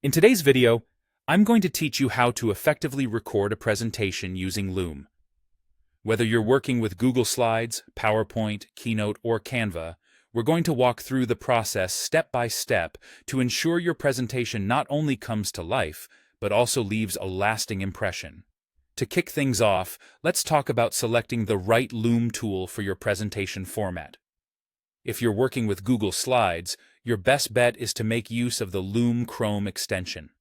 In today's video, I'm going to teach you how to effectively record a presentation using Loom. Whether you're working with Google Slides, PowerPoint, Keynote, or Canva, we're going to walk through the process step by step to ensure your presentation not only comes to life, but also leaves a lasting impression. To kick things off, let's talk about selecting the right Loom tool for your presentation format. If you're working with Google Slides, your best bet is to make use of the Loom Chrome extension.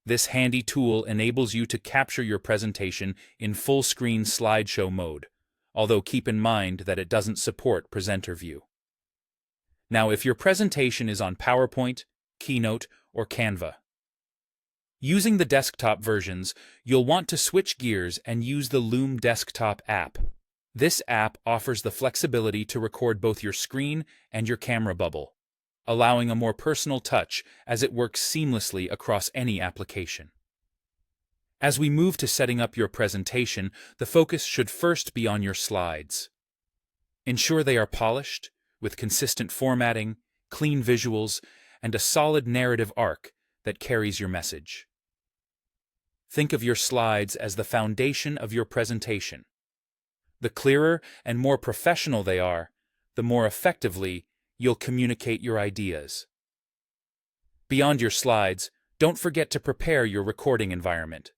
This handy tool enables you to capture your presentation in full-screen slideshow mode, although keep in mind that it doesn't support presenter view. Now, if your presentation is on PowerPoint, Keynote, or Canva, using the desktop versions, you'll want to switch gears and use the Loom Desktop app. This app offers the flexibility to record both your screen and your camera bubble, allowing a more personal touch as it works seamlessly across any application. As we move to setting up your presentation, the focus should first be on your slides. Ensure they are polished, with consistent formatting, clean visuals, and a solid narrative arc that carries your message. Think of your slides as the foundation of your presentation. The clearer and more professional they are, the more effectively you'll communicate your ideas. Beyond your slides, don't forget to prepare your recording environment.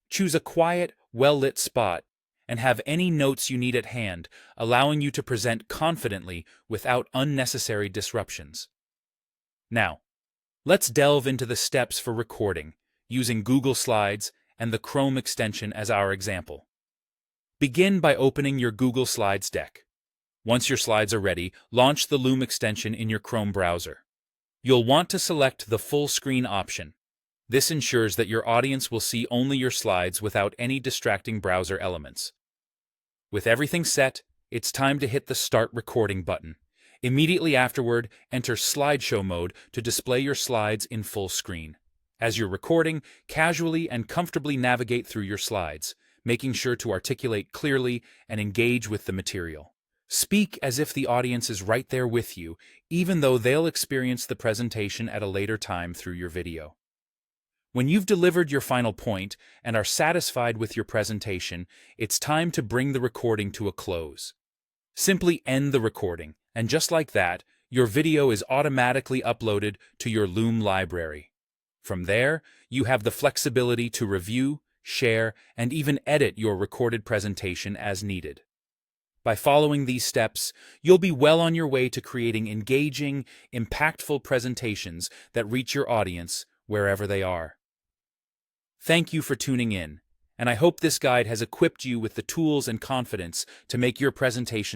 Choose a quiet, well-lit spot and have any notes you need at hand, allowing you to present confidently without unnecessary disruptions. Now, let's delve into the steps for recording, using Google Slides and the Chrome extension as our example. Begin by opening your Google Slides deck. Once your slides are ready, launch the Loom extension in your Chrome browser. You'll want to select the full screen option. This ensures that your audience will see only your slides without any distracting browser elements. With everything set, it's time to hit the Start Recording button. Immediately afterward, enter slideshow mode to display your slides in full screen. As you're recording, casually and comfortably navigate through your slides, making sure to articulate clearly and engage with the material. Speak as if the audience is right there with you, even though they'll experience the presentation at a later time through your video. When you've delivered your final point and are satisfied with your presentation, it's time to bring the recording to a close. Simply end the recording, and just like that, your video is automatically uploaded to your Loom library. From there, you have the flexibility to review, share, and even edit your recorded presentation as needed. By following these steps, you'll be well on your way to creating engaging, impactful presentations that reach your audience wherever they are. Thank you for tuning in, and I hope this guide has equipped you with the tools and confidence to make your presentation